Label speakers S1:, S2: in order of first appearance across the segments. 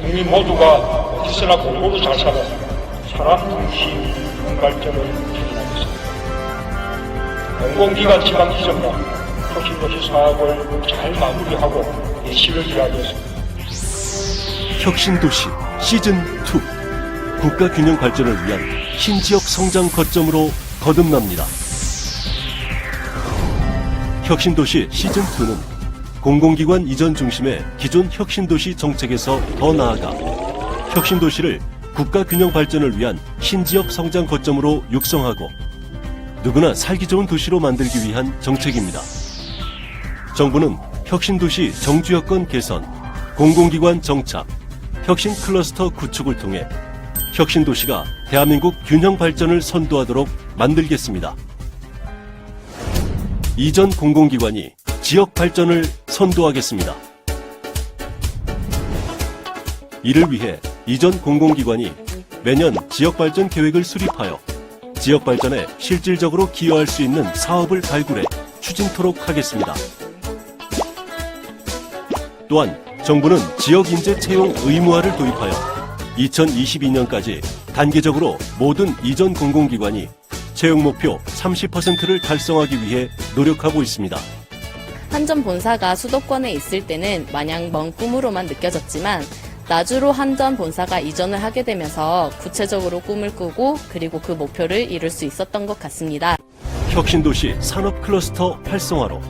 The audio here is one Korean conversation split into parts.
S1: 국민 모두가 어디서나 골고루 잘 살아 사람 중심 발전을 추진하겠습니다. 공공기관 지방 이전과 혁신도시 사업을 잘 마무리하고 예시를 기하겠습니다.
S2: 혁신도시 시즌2 국가균형 발전을 위한 신지역 성장 거점으로 거듭납니다. 혁신도시 시즌2는 공공기관 이전 중심의 기존 혁신도시 정책에서 더 나아가 혁신도시를 국가균형 발전을 위한 신지역 성장 거점으로 육성하고 누구나 살기 좋은 도시로 만들기 위한 정책입니다. 정부는 혁신도시 정주여건 개선, 공공기관 정착, 혁신 클러스터 구축을 통해 혁신도시가 대한민국 균형 발전을 선도하도록 만들겠습니다. 이전 공공기관이 지역 발전을 선도하겠습니다. 이를 위해 이전 공공기관이 매년 지역 발전 계획을 수립하여 지역 발전에 실질적으로 기여할 수 있는 사업을 발굴해 추진토록 하겠습니다. 또한 정부는 지역 인재 채용 의무화를 도입하여 2022년까지 단계적으로 모든 이전 공공기관이 채용 목표 30%를 달성하기 위해 노력하고 있습니다.
S3: 한전 본사가 수도권에 있을 때는 마냥 먼 꿈으로만 느껴졌지만 나주로 한전 본사가 이전을 하게 되면서 구체적으로 꿈을 꾸고 그리고 그 목표를 이룰 수 있었던 것 같습니다.
S2: 혁신도시 산업클러스터 활성화로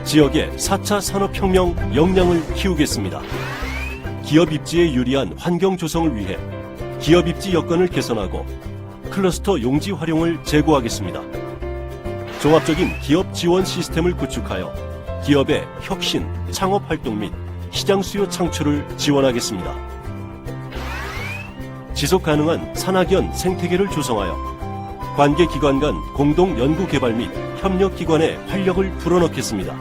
S2: 지역의 4차 산업혁명 역량을 키우겠습니다. 기업 입지에 유리한 환경 조성을 위해 기업 입지 여건을 개선하고 클러스터 용지 활용을 제고하겠습니다. 종합적인 기업 지원 시스템을 구축하여 기업의 혁신, 창업 활동 및 시장 수요 창출을 지원하겠습니다. 지속 가능한 산학연 생태계를 조성하여 관계 기관 간 공동 연구 개발 및 협력 기관의 활력을 불어넣겠습니다.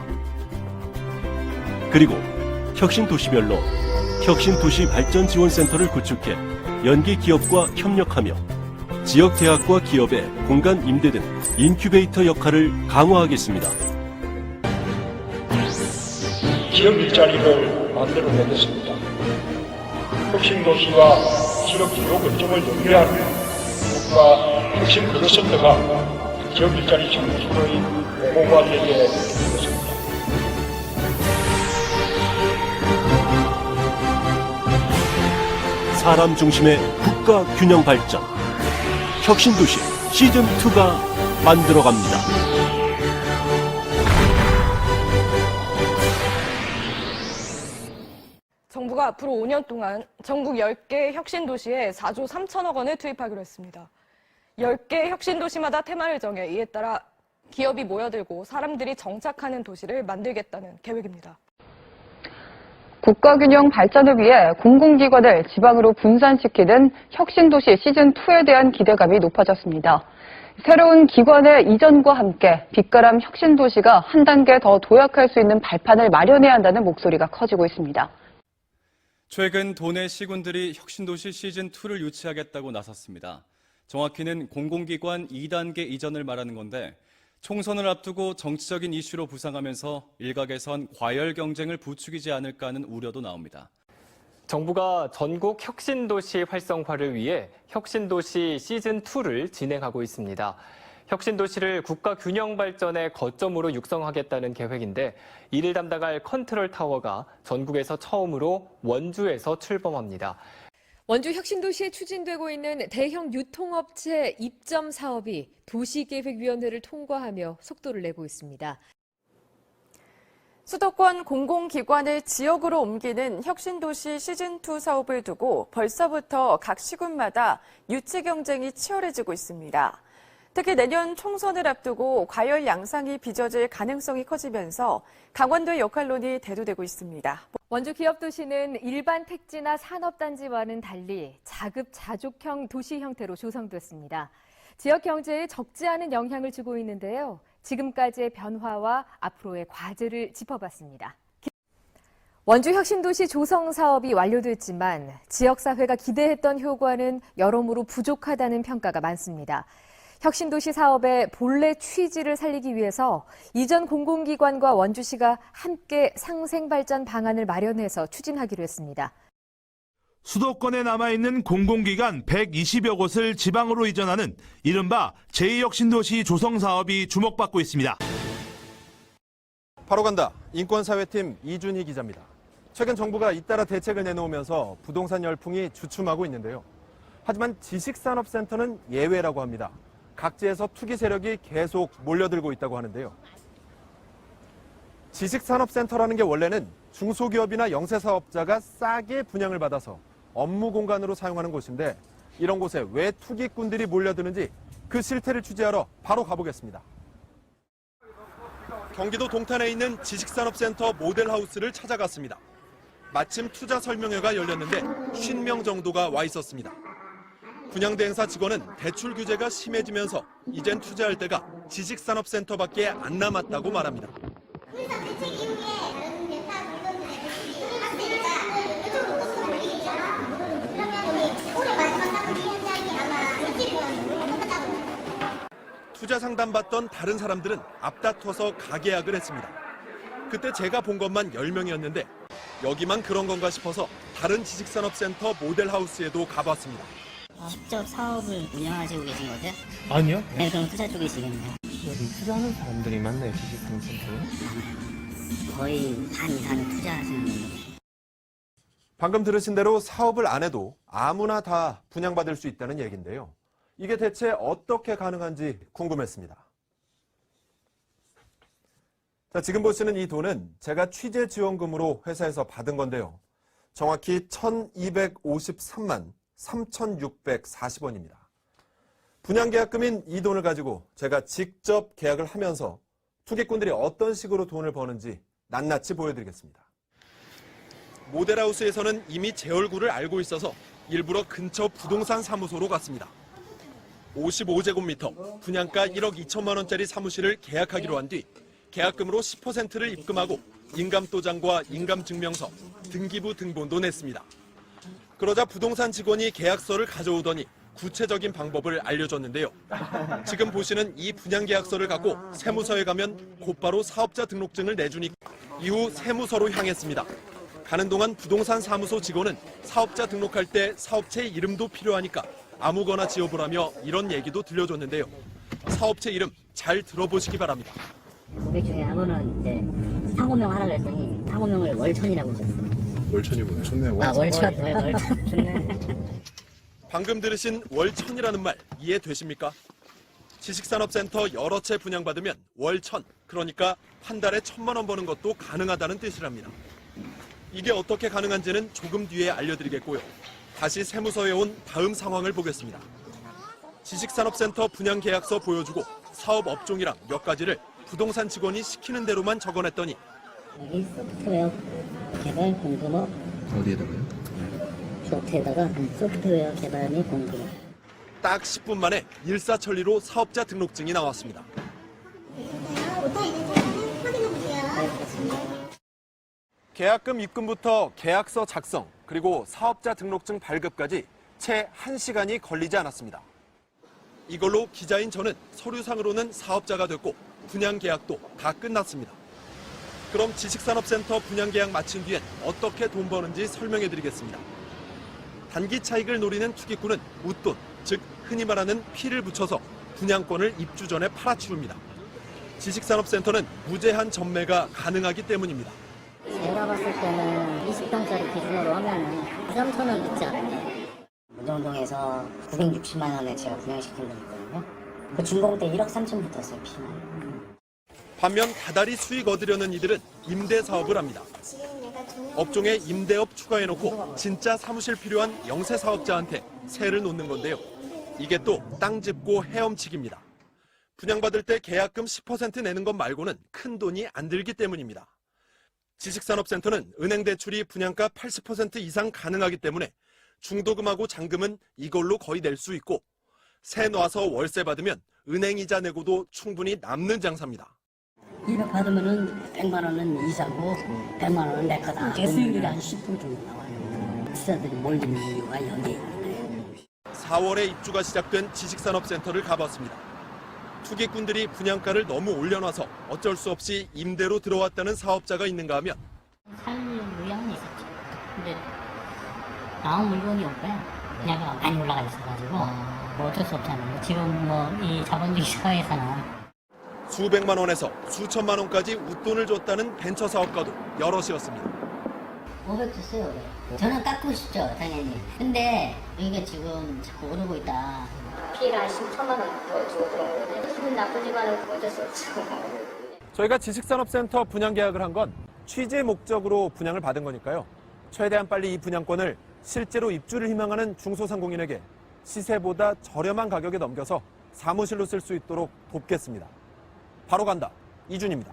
S2: 그리고 혁신 도시별로 혁신 도시 발전 지원센터를 구축해 연계 기업과 협력하며 지역 대학과 기업의 공간 임대 등 인큐베이터 역할을 강화하겠습니다.
S1: 지역 일자리를 만들어내겠습니다. 혁신도시와 지역 주요 거점을 연계하는 국가 혁신 클러스터가 지역 일자리 창출의 모고가 되게 되겠습니다.
S2: 사람 중심의 국가 균형 발전 혁신도시 시즌2가 만들어갑니다.
S4: 정부가 앞으로 5년 동안 전국 10개 혁신도시에 4조 3천억 원을 투입하기로 했습니다. 10개 혁신도시마다 테마를 정해 이에 따라 기업이 모여들고 사람들이 정착하는 도시를 만들겠다는 계획입니다.
S5: 국가균형 발전을 위해 공공기관을 지방으로 분산시키는 혁신도시 시즌2에 대한 기대감이 높아졌습니다. 새로운 기관의 이전과 함께 빛가람 혁신도시가 한 단계 더 도약할 수 있는 발판을 마련해야 한다는 목소리가 커지고 있습니다.
S6: 최근 도내 시군들이 혁신도시 시즌2를 유치하겠다고 나섰습니다. 정확히는 공공기관 2단계 이전을 말하는 건데 총선을 앞두고 정치적인 이슈로 부상하면서 일각에선 과열 경쟁을 부추기지 않을까 하는 우려도 나옵니다.
S7: 정부가 전국 혁신도시 활성화를 위해 혁신도시 시즌2를 진행하고 있습니다. 혁신도시를 국가균형 발전의 거점으로 육성하겠다는 계획인데 이를 담당할 컨트롤타워가 전국에서 처음으로 원주에서 출범합니다.
S8: 원주 혁신도시에 추진되고 있는 대형 유통업체 입점 사업이 도시계획위원회를 통과하며 속도를 내고 있습니다.
S9: 수도권 공공기관을 지역으로 옮기는 혁신도시 시즌2 사업을 두고 벌써부터 각 시군마다 유치 경쟁이 치열해지고 있습니다. 특히 내년 총선을 앞두고 과열 양상이 빚어질 가능성이 커지면서 강원도의 역할론이 대두되고 있습니다.
S8: 원주 기업도시는 일반 택지나 산업단지와는 달리 자급자족형 도시 형태로 조성됐습니다. 지역 경제에 적지 않은 영향을 주고 있는데요. 지금까지의 변화와 앞으로의 과제를 짚어봤습니다. 원주 혁신도시 조성 사업이 완료됐지만 지역사회가 기대했던 효과는 여러모로 부족하다는 평가가 많습니다. 혁신도시 사업의 본래 취지를 살리기 위해서 이전 공공기관과 원주시가 함께 상생발전 방안을 마련해서 추진하기로 했습니다.
S10: 수도권에 남아있는 공공기관 120여 곳을 지방으로 이전하는 이른바 제2혁신도시 조성 사업이 주목받고 있습니다.
S11: 바로 간다. 인권사회팀 이준희 기자입니다. 최근 정부가 잇따라 대책을 내놓으면서 부동산 열풍이 주춤하고 있는데요. 하지만 지식산업센터는 예외라고 합니다. 각지에서 투기 세력이 계속 몰려들고 있다고 하는데요. 지식산업센터라는 게 원래는 중소기업이나 영세사업자가 싸게 분양을 받아서 업무 공간으로 사용하는 곳인데 이런 곳에 왜 투기꾼들이 몰려드는지 그 실태를 취재하러 바로 가보겠습니다. 경기도 동탄에 있는 지식산업센터 모델하우스를 찾아갔습니다. 마침 투자 설명회가 열렸는데 50명 정도가 와 있었습니다. 분양대행사 직원은 대출 규제가 심해지면서 이젠 투자할 때가 지식산업센터밖에 안 남았다고 말합니다. 투자 상담받던 다른 사람들은 앞다퉈서 가계약을 했습니다. 그때 제가 본 것만 10명이었는데 여기만 그런 건가 싶어서 다른 지식산업센터 모델하우스에도 가봤습니다.
S12: 직접 사업을 운영하시고 계신 거세요?
S13: 아니요.
S12: 네, 그럼 투자 쪽이시겠네요.
S13: 여기 투자하는 사람들이 많나요, 지식산업센터에?
S12: 거의 반 이상은 투자하시는 분들.
S11: 방금 들으신 대로 사업을 안 해도 아무나 다 분양받을 수 있다는 얘기인데요. 이게 대체 어떻게 가능한지 궁금했습니다. 자, 지금 보시는 이 돈은 제가 취재 지원금으로 회사에서 받은 건데요. 정확히 1,253만 3,640원입니다. 분양계약금인 이 돈을 가지고 제가 직접 계약을 하면서 투기꾼들이 어떤 식으로 돈을 버는지 낱낱이 보여드리겠습니다. 모델하우스에서는 이미 제 얼굴을 알고 있어서 일부러 근처 부동산 사무소로 갔습니다. 55제곱미터, 분양가 1억 2천만 원짜리 사무실을 계약하기로 한 뒤 계약금으로 10%를 입금하고 인감도장과 인감증명서, 등기부 등본도 냈습니다. 그러자 부동산 직원이 계약서를 가져오더니 구체적인 방법을 알려줬는데요. 지금 보시는 이 분양계약서를 갖고 세무서에 가면 곧바로 사업자 등록증을 내주니 이후 세무서로 향했습니다. 가는 동안 부동산 사무소 직원은 사업자 등록할 때 사업체 이름도 필요하니까 아무거나 지어보라며 이런 얘기도 들려줬는데요. 사업체 이름 잘 들어보시기 바랍니다.
S12: 고객 중에 한 분은 이제 상호명 하라고 했더니 상호명을 월천이라고 하셨어요.
S11: 월천이 뭐예요? 좋네요.
S12: 월천. 좋네.
S11: 방금 들으신 월천이라는 말 이해되십니까? 지식산업센터 여러 채 분양받으면 월천, 그러니까 한 달에 1,000만 원 버는 것도 가능하다는 뜻이랍니다. 이게 어떻게 가능한지는 조금 뒤에 알려드리겠고요. 다시 세무서에 온 다음 상황을 보겠습니다. 지식산업센터 분양계약서 보여주고 사업 업종이랑 몇 가지를 부동산 직원이 시키는 대로만 적어냈더니
S12: 여기 소프트웨어 개발 공급업
S13: 어디에다가요?
S12: 쇼트에다가 소프트웨어 개발 및 공급업.
S11: 딱 10분 만에 일사천리로 사업자 등록증이 나왔습니다. 계약금 입금부터 계약서 작성, 그리고 사업자 등록증 발급까지 채 1시간이 걸리지 않았습니다. 이걸로 기자인 저는 서류상으로는 사업자가 됐고 분양계약도 다 끝났습니다. 그럼 지식산업센터 분양계약 마친 뒤엔 어떻게 돈 버는지 설명해드리겠습니다. 단기 차익을 노리는 투기꾼은 웃돈, 즉 흔히 말하는 피를 붙여서 분양권을 입주 전에 팔아치웁니다. 지식산업센터는 무제한 전매가 가능하기 때문입니다.
S12: 제가 봤을 때는 20평짜리 기준으로 하면 3,000원 있지 않나요? 무정동에서 960만 원에 제가 분양시킨 적 있거든요. 그 준공 때 1억 3천 붙었어요, 피만.
S11: 반면 다달이 수익 얻으려는 이들은 임대 사업을 합니다. 업종에 임대업 추가해놓고 진짜 사무실 필요한 영세 사업자한테 세를 놓는 건데요. 이게 또 땅 짚고 헤엄치기입니다. 분양받을 때 계약금 10% 내는 것 말고는 큰 돈이 안 들기 때문입니다. 지식산업센터는 은행 대출이 분양가 80% 이상 가능하기 때문에 중도금하고 잔금은 이걸로 거의 낼 수 있고 세 놔서 월세 받으면 은행 이자 내고도 충분히 남는 장사입니다.
S12: 200 받으면은 100만 원은 이자고 100만 원은 내 거다. 수익률이 한 10% 정도 나와요. 투자들이 몰리는 이유가 여기에 있는데.
S11: 4월에 입주가 시작된 지식산업센터를 가봤습니다. 투기꾼들이 분양가를 너무 올려놔서 어쩔 수 없이 임대로 들어왔다는 사업자가 있는가 하면
S12: 살 의향은 있었죠. 근데 나온 물건이 없고요. 분야가 많이 올라가 있어가지고 뭐 어쩔 수 없잖아요. 지금 뭐 이 자본주의 사회에서는
S11: 수백만 원에서 수천만 원까지 웃돈을 줬다는 벤처 사업가도 여럿이었습니다.
S12: 500 줬어요. 500. 저는 깎고 싶죠, 당연히. 근데 여기가 지금 자꾸 오르고 있다. 피해가 한 10천만 원 더 주고 들어오거든요. 기분 나쁘지만 어쩔 수 없죠.
S11: 저희가 지식산업센터 분양 계약을 한 건 취재 목적으로 분양을 받은 거니까요. 최대한 빨리 이 분양권을 실제로 입주를 희망하는 중소상공인에게 시세보다 저렴한 가격에 넘겨서 사무실로 쓸 수 있도록 돕겠습니다. 바로 간다. 이준입니다.